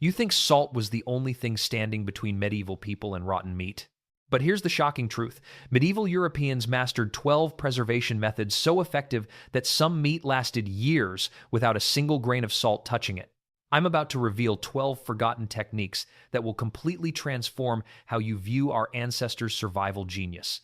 You think salt was the only thing standing between medieval people and rotten meat? But here's the shocking truth. Medieval Europeans mastered 12 preservation methods so effective that some meat lasted years without a single grain of salt touching it. I'm about to reveal 12 forgotten techniques that will completely transform how you view our ancestors' survival genius.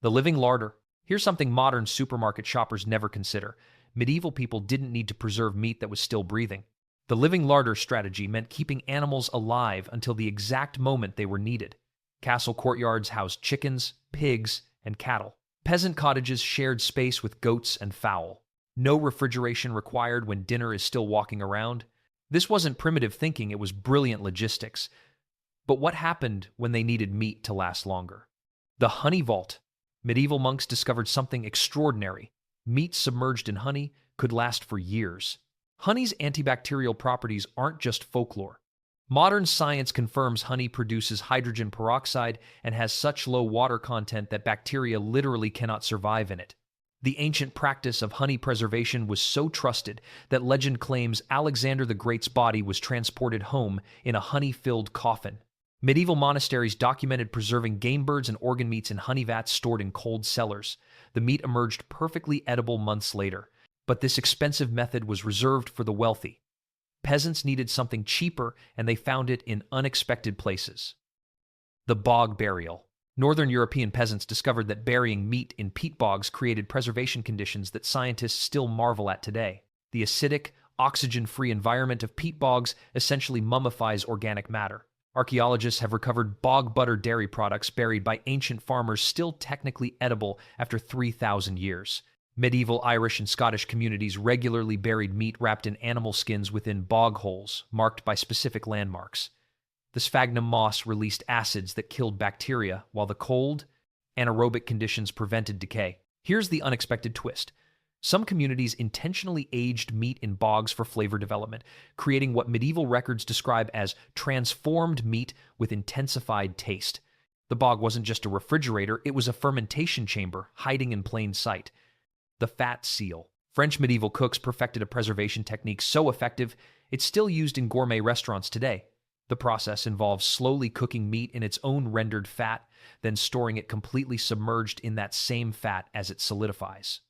The living larder. Here's something modern supermarket shoppers never consider. Medieval people didn't need to preserve meat that was still breathing. The living larder strategy meant keeping animals alive until the exact moment they were needed. Castle courtyards housed chickens, pigs, and cattle. Peasant cottages shared space with goats and fowl. No refrigeration required when dinner is still walking around. This wasn't primitive thinking, it was brilliant logistics. But what happened when they needed meat to last longer? The honey vault. Medieval monks discovered something extraordinary. Meat submerged in honey could last for years. Honey's antibacterial properties aren't just folklore. Modern science confirms honey produces hydrogen peroxide and has such low water content that bacteria literally cannot survive in it. The ancient practice of honey preservation was so trusted that legend claims Alexander the Great's body was transported home in a honey-filled coffin. Medieval monasteries documented preserving game birds and organ meats in honey vats stored in cold cellars. The meat emerged perfectly edible months later, but this expensive method was reserved for the wealthy. Peasants needed something cheaper, and they found it in unexpected places. The bog burial. Northern European peasants discovered that burying meat in peat bogs created preservation conditions that scientists still marvel at today. The acidic, oxygen-free environment of peat bogs essentially mummifies organic matter. Archaeologists have recovered bog butter dairy products buried by ancient farmers still technically edible after 3,000 years. Medieval Irish and Scottish communities regularly buried meat wrapped in animal skins within bog holes, marked by specific landmarks. The sphagnum moss released acids that killed bacteria, while the cold, anaerobic conditions prevented decay. Here's the unexpected twist. Some communities intentionally aged meat in bogs for flavor development, creating what medieval records describe as transformed meat with intensified taste. The bog wasn't just a refrigerator, it was a fermentation chamber hiding in plain sight. The fat seal. French medieval cooks perfected a preservation technique so effective, it's still used in gourmet restaurants today. The process involves slowly cooking meat in its own rendered fat, then storing it completely submerged in that same fat as it solidifies.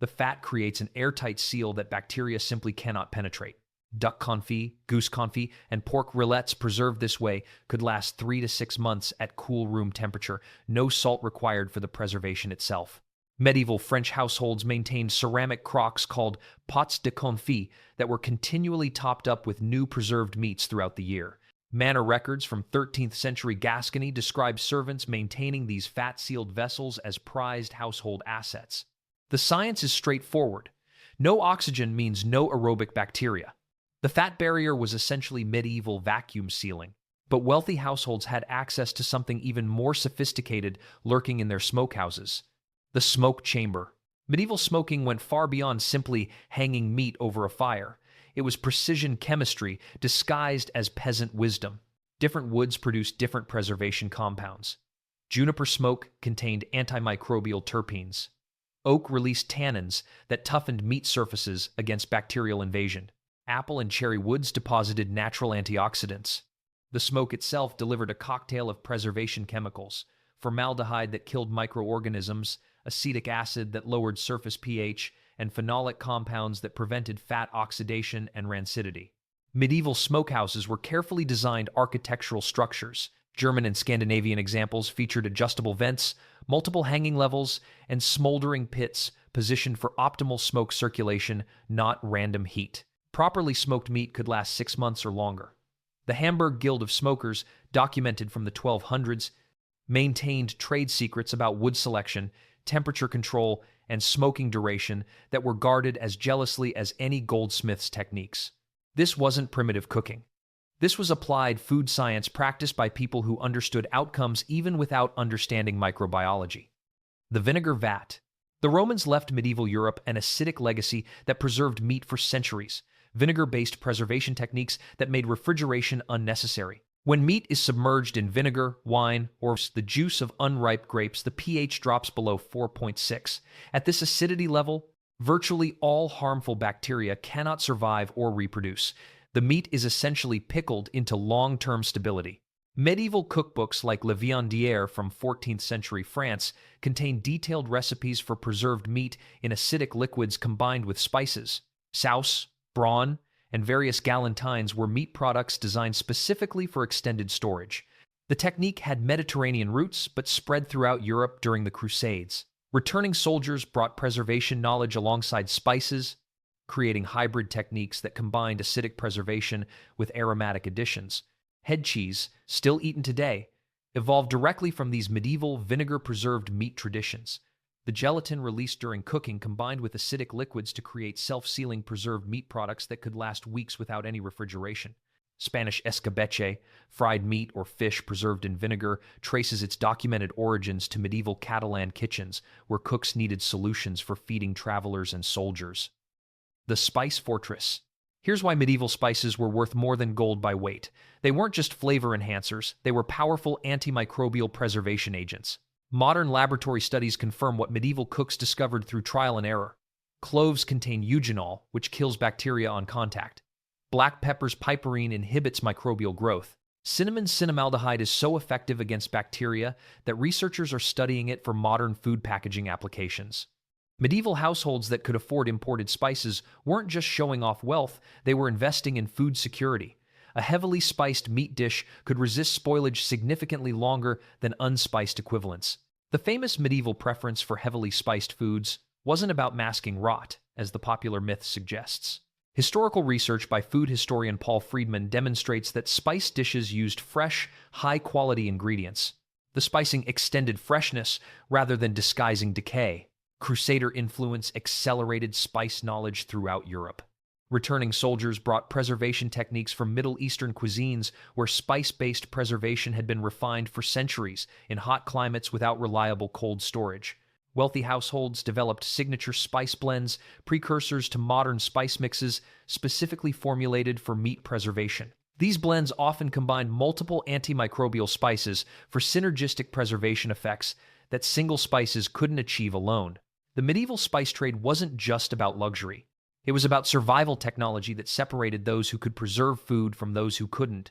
The fat creates an airtight seal that bacteria simply cannot penetrate. Duck confit, goose confit, and pork rillettes preserved this way could last 3 to 6 months at cool room temperature, no salt required for the preservation itself. Medieval French households maintained ceramic crocks called pots de confit that were continually topped up with new preserved meats throughout the year. Manor records from 13th century Gascony describe servants maintaining these fat-sealed vessels as prized household assets. The science is straightforward. No oxygen means no aerobic bacteria. The fat barrier was essentially medieval vacuum sealing, but wealthy households had access to something even more sophisticated lurking in their smokehouses. The smoke chamber. Medieval smoking went far beyond simply hanging meat over a fire. It was precision chemistry disguised as peasant wisdom. Different woods produced different preservation compounds. Juniper smoke contained antimicrobial terpenes. Oak released tannins that toughened meat surfaces against bacterial invasion. Apple and cherry woods deposited natural antioxidants. The smoke itself delivered a cocktail of preservation chemicals: formaldehyde that killed microorganisms, acetic acid that lowered surface pH, and phenolic compounds that prevented fat oxidation and rancidity. Medieval smokehouses were carefully designed architectural structures. German and Scandinavian examples featured adjustable vents, multiple hanging levels, and smoldering pits positioned for optimal smoke circulation, not random heat. Properly smoked meat could last 6 months or longer. The Hamburg Guild of Smokers, documented from the 1200s, maintained trade secrets about wood selection, temperature control, and smoking duration that were guarded as jealously as any goldsmith's techniques. This wasn't primitive cooking. This was applied food science practiced by people who understood outcomes even without understanding microbiology. The vinegar vat. The Romans left medieval Europe an acidic legacy that preserved meat for centuries. Vinegar-based preservation techniques that made refrigeration unnecessary. When meat is submerged in vinegar, wine, or the juice of unripe grapes, the pH drops below 4.6. At this acidity level, virtually all harmful bacteria cannot survive or reproduce. The meat is essentially pickled into long-term stability. Medieval cookbooks like Le Viandière from 14th century France contain detailed recipes for preserved meat in acidic liquids combined with spices. Sauce, brawn, and various galantines were meat products designed specifically for extended storage. The technique had Mediterranean roots but spread throughout Europe during the Crusades. Returning soldiers brought preservation knowledge alongside spices, creating hybrid techniques that combined acidic preservation with aromatic additions. Head cheese, still eaten today, evolved directly from these medieval vinegar-preserved meat traditions. The gelatin released during cooking combined with acidic liquids to create self-sealing preserved meat products that could last weeks without any refrigeration. Spanish escabeche, fried meat or fish preserved in vinegar, traces its documented origins to medieval Catalan kitchens, where cooks needed solutions for feeding travelers and soldiers. The Spice Fortress. Here's why medieval spices were worth more than gold by weight. They weren't just flavor enhancers, they were powerful antimicrobial preservation agents. Modern laboratory studies confirm what medieval cooks discovered through trial and error. Cloves contain eugenol, which kills bacteria on contact. Black pepper's piperine inhibits microbial growth. Cinnamon's cinnamaldehyde is so effective against bacteria that researchers are studying it for modern food packaging applications. Medieval households that could afford imported spices weren't just showing off wealth, they were investing in food security. A heavily spiced meat dish could resist spoilage significantly longer than unspiced equivalents. The famous medieval preference for heavily spiced foods wasn't about masking rot, as the popular myth suggests. Historical research by food historian Paul Friedman demonstrates that spiced dishes used fresh, high-quality ingredients. The spicing extended freshness rather than disguising decay. Crusader influence accelerated spice knowledge throughout Europe. Returning soldiers brought preservation techniques from Middle Eastern cuisines where spice-based preservation had been refined for centuries in hot climates without reliable cold storage. Wealthy households developed signature spice blends, precursors to modern spice mixes, specifically formulated for meat preservation. These blends often combined multiple antimicrobial spices for synergistic preservation effects that single spices couldn't achieve alone. The medieval spice trade wasn't just about luxury. It was about survival technology that separated those who could preserve food from those who couldn't.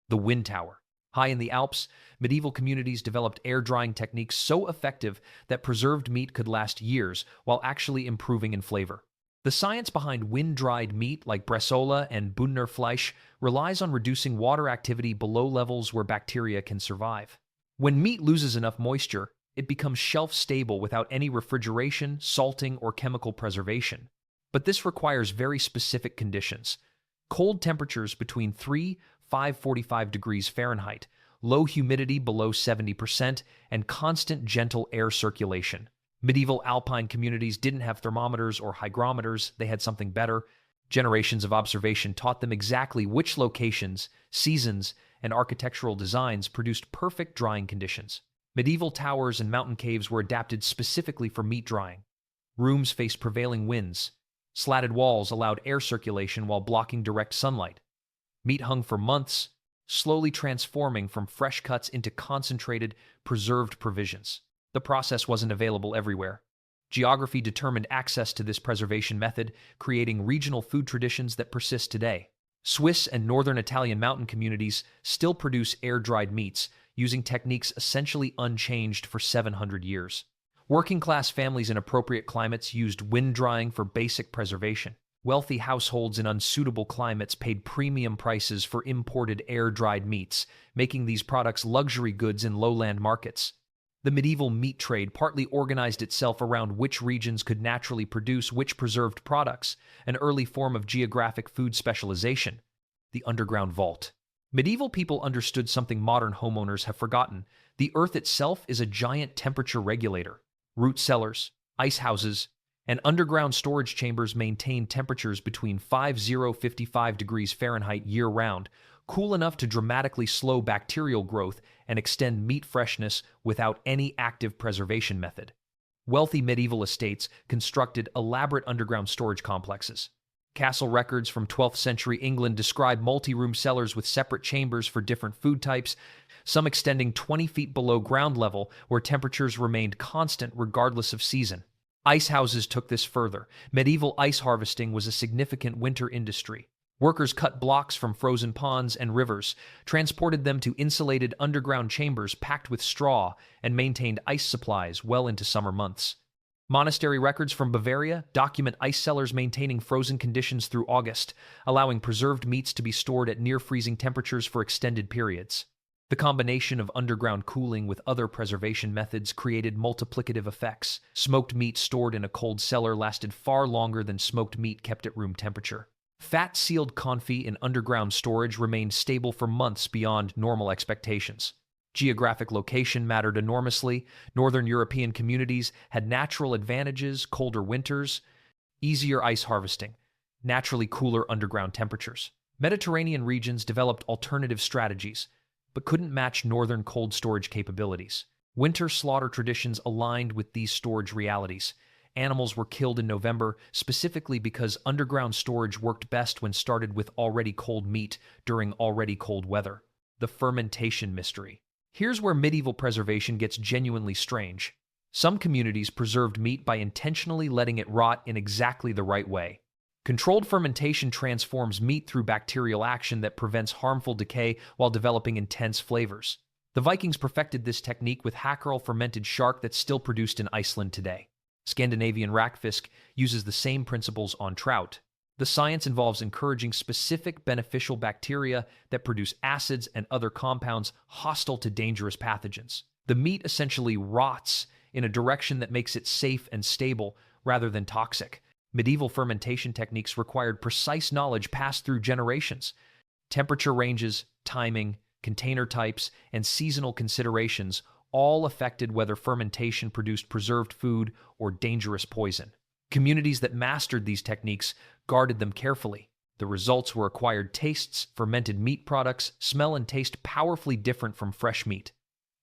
The wind tower. High in the Alps, medieval communities developed air-drying techniques so effective that preserved meat could last years while actually improving in flavor. The science behind wind-dried meat like Bresaola and Bündnerfleisch relies on reducing water activity below levels where bacteria can survive. When meat loses enough moisture, it becomes shelf-stable without any refrigeration, salting, or chemical preservation. But this requires very specific conditions. Cold temperatures between 545 degrees Fahrenheit, low humidity below 70%, and constant gentle air circulation. Medieval alpine communities didn't have thermometers or hygrometers, they had something better. Generations of observation taught them exactly which locations, seasons, and architectural designs produced perfect drying conditions. Medieval towers and mountain caves were adapted specifically for meat drying. Rooms faced prevailing winds. Slatted walls allowed air circulation while blocking direct sunlight. Meat hung for months, slowly transforming from fresh cuts into concentrated, preserved provisions. The process wasn't available everywhere. Geography determined access to this preservation method, creating regional food traditions that persist today. Swiss and northern Italian mountain communities still produce air-dried meats, using techniques essentially unchanged for 700 years. Working-class families in appropriate climates used wind drying for basic preservation. Wealthy households in unsuitable climates paid premium prices for imported air-dried meats, making these products luxury goods in lowland markets. The medieval meat trade partly organized itself around which regions could naturally produce which preserved products, an early form of geographic food specialization. The underground vault. Medieval people understood something modern homeowners have forgotten. The earth itself is a giant temperature regulator. Root cellars, ice houses, and underground storage chambers maintain temperatures between 50–55 degrees Fahrenheit year-round, cool enough to dramatically slow bacterial growth and extend meat freshness without any active preservation method. Wealthy medieval estates constructed elaborate underground storage complexes. Castle records from 12th century England describe multi-room cellars with separate chambers for different food types, some extending 20 feet below ground level where temperatures remained constant regardless of season. Ice houses took this further. Medieval ice harvesting was a significant winter industry. Workers cut blocks from frozen ponds and rivers, transported them to insulated underground chambers packed with straw, and maintained ice supplies well into summer months. Monastery records from Bavaria document ice cellars maintaining frozen conditions through August, allowing preserved meats to be stored at near-freezing temperatures for extended periods. The combination of underground cooling with other preservation methods created multiplicative effects. Smoked meat stored in a cold cellar lasted far longer than smoked meat kept at room temperature. Fat-sealed confit in underground storage remained stable for months beyond normal expectations. Geographic location mattered enormously. Northern European communities had natural advantages, colder winters, easier ice harvesting, naturally cooler underground temperatures. Mediterranean regions developed alternative strategies, but couldn't match northern cold storage capabilities. Winter slaughter traditions aligned with these storage realities. Animals were killed in November specifically because underground storage worked best when started with already cold meat during already cold weather. The fermentation mystery. Here's where medieval preservation gets genuinely strange. Some communities preserved meat by intentionally letting it rot in exactly the right way. Controlled fermentation transforms meat through bacterial action that prevents harmful decay while developing intense flavors. The Vikings perfected this technique with hackerel fermented shark that's still produced in Iceland today. Scandinavian rackfisk uses the same principles on trout. The science involves encouraging specific beneficial bacteria that produce acids and other compounds hostile to dangerous pathogens. The meat essentially rots in a direction that makes it safe and stable rather than toxic. Medieval fermentation techniques required precise knowledge passed through generations. Temperature ranges, timing, container types, and seasonal considerations all affected whether fermentation produced preserved food or dangerous poison. Communities that mastered these techniques guarded them carefully. The results were acquired tastes. Fermented meat products smell and taste powerfully different from fresh meat.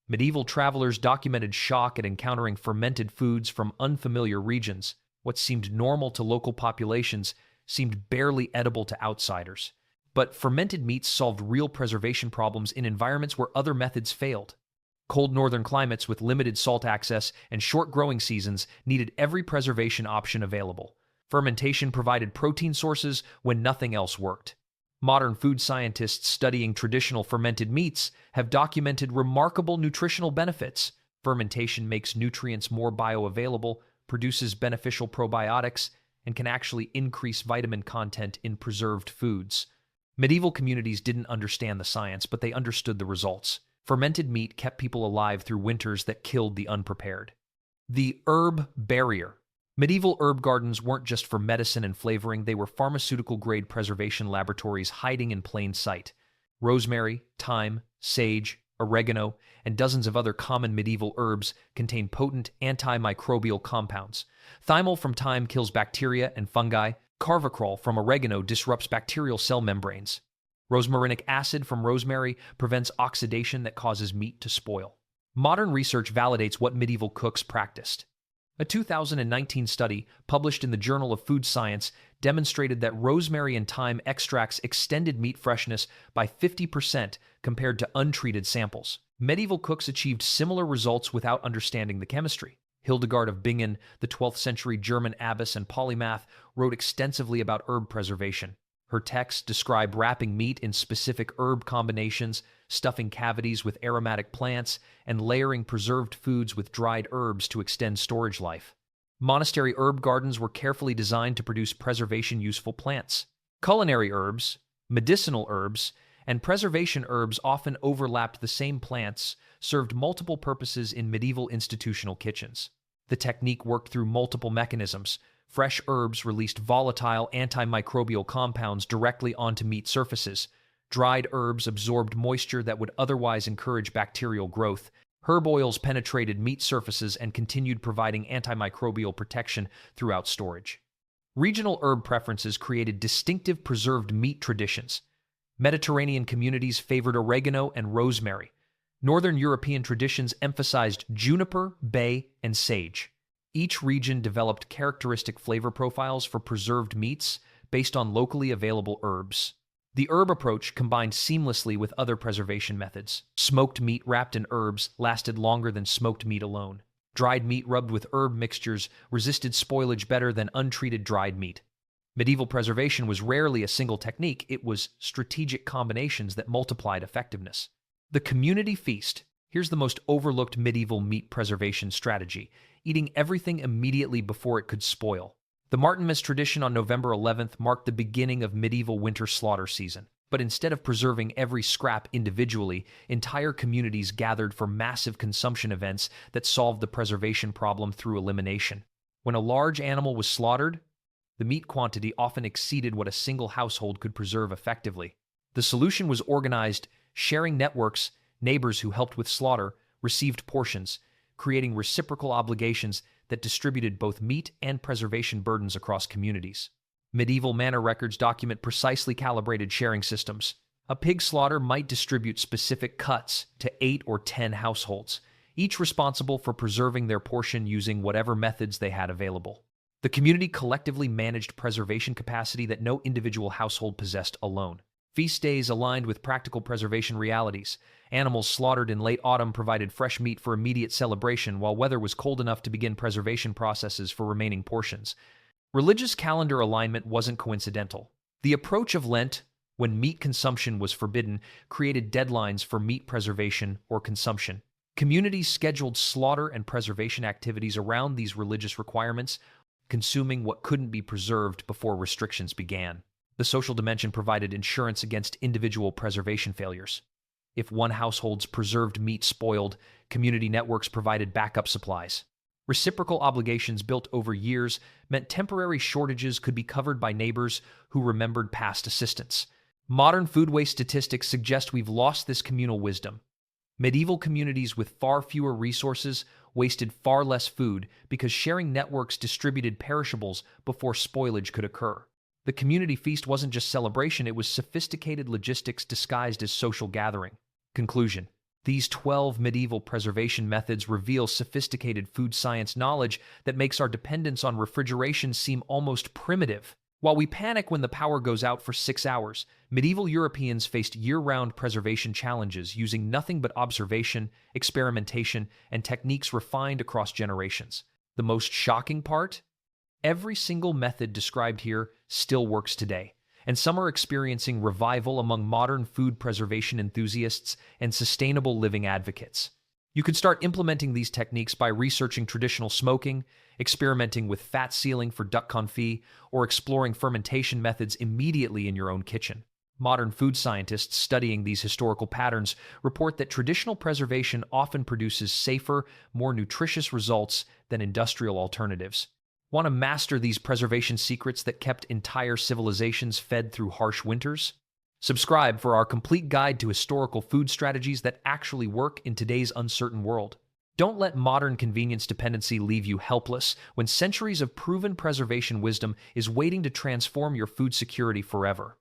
Medieval travelers documented shock at encountering fermented foods from unfamiliar regions. What seemed normal to local populations seemed barely edible to outsiders. But fermented meats solved real preservation problems in environments where other methods failed. Cold northern climates with limited salt access and short growing seasons needed every preservation option available. Fermentation provided protein sources when nothing else worked. Modern food scientists studying traditional fermented meats have documented remarkable nutritional benefits. Fermentation makes nutrients more bioavailable, produces beneficial probiotics, and can actually increase vitamin content in preserved foods. Medieval communities didn't understand the science, but they understood the results. Fermented meat kept people alive through winters that killed the unprepared. The herb barrier. Medieval herb gardens weren't just for medicine and flavoring, they were pharmaceutical-grade preservation laboratories hiding in plain sight. Rosemary, thyme, sage, oregano, and dozens of other common medieval herbs contain potent antimicrobial compounds. Thymol from thyme kills bacteria and fungi. Carvacrol from oregano disrupts bacterial cell membranes. Rosmarinic acid from rosemary prevents oxidation that causes meat to spoil. Modern research validates what medieval cooks practiced. A 2019 study published in the Journal of Food Science demonstrated that rosemary and thyme extracts extended meat freshness by 50% compared to untreated samples. Medieval cooks achieved similar results without understanding the chemistry. Hildegard of Bingen, the 12th century German abbess and polymath, wrote extensively about herb preservation. Her texts describe wrapping meat in specific herb combinations, stuffing cavities with aromatic plants, and layering preserved foods with dried herbs to extend storage life. Monastery herb gardens were carefully designed to produce preservation-useful plants. Culinary herbs, medicinal herbs, and preservation herbs often overlapped the same plants, served multiple purposes in medieval institutional kitchens. The technique worked through multiple mechanisms. Fresh herbs released volatile antimicrobial compounds directly onto meat surfaces. Dried herbs absorbed moisture that would otherwise encourage bacterial growth. Herb oils penetrated meat surfaces and continued providing antimicrobial protection throughout storage. Regional herb preferences created distinctive preserved meat traditions. Mediterranean communities favored oregano and rosemary. Northern European traditions emphasized juniper, bay, and sage. Each region developed characteristic flavor profiles for preserved meats based on locally available herbs. The herb approach combined seamlessly with other preservation methods. Smoked meat wrapped in herbs lasted longer than smoked meat alone. Dried meat rubbed with herb mixtures resisted spoilage better than untreated dried meat. Medieval preservation was rarely a single technique, it was strategic combinations that multiplied effectiveness. The community feast. Here's the most overlooked medieval meat preservation strategy: eating everything immediately before it could spoil. The Martinmas tradition on November 11th marked the beginning of medieval winter slaughter season. But instead of preserving every scrap individually, entire communities gathered for massive consumption events that solved the preservation problem through elimination. When a large animal was slaughtered, the meat quantity often exceeded what a single household could preserve effectively. The solution was organized sharing networks. Neighbors who helped with slaughter received portions, creating reciprocal obligations that distributed both meat and preservation burdens across communities. Medieval manor records document precisely calibrated sharing systems. A pig slaughter might distribute specific cuts to 8 or 10 households, each responsible for preserving their portion using whatever methods they had available. The community collectively managed preservation capacity that no individual household possessed alone. Feast days aligned with practical preservation realities. Animals slaughtered in late autumn provided fresh meat for immediate celebration, while weather was cold enough to begin preservation processes for remaining portions. Religious calendar alignment wasn't coincidental. The approach of Lent, when meat consumption was forbidden, created deadlines for meat preservation or consumption. Communities scheduled slaughter and preservation activities around these religious requirements, consuming what couldn't be preserved before restrictions began. The social dimension provided insurance against individual preservation failures. If one household's preserved meat spoiled, community networks provided backup supplies. Reciprocal obligations built over years meant temporary shortages could be covered by neighbors who remembered past assistance. Modern food waste statistics suggest we've lost this communal wisdom. Medieval communities with far fewer resources wasted far less food because sharing networks distributed perishables before spoilage could occur. The community feast wasn't just celebration, it was sophisticated logistics disguised as social gathering. Conclusion: these 12 medieval preservation methods reveal sophisticated food science knowledge that makes our dependence on refrigeration seem almost primitive. While we panic when the power goes out for 6 hours, medieval Europeans faced year-round preservation challenges using nothing but observation, experimentation, and techniques refined across generations. The most shocking part? Every single method described here still works today, and some are experiencing revival among modern food preservation enthusiasts and sustainable living advocates. You could start implementing these techniques by researching traditional smoking, experimenting with fat sealing for duck confit, or exploring fermentation methods immediately in your own kitchen. Modern food scientists studying these historical patterns report that traditional preservation often produces safer, more nutritious results than industrial alternatives. Want to master these preservation secrets that kept entire civilizations fed through harsh winters? Subscribe for our complete guide to historical food strategies that actually work in today's uncertain world. Don't let modern convenience dependency leave you helpless when centuries of proven preservation wisdom is waiting to transform your food security forever.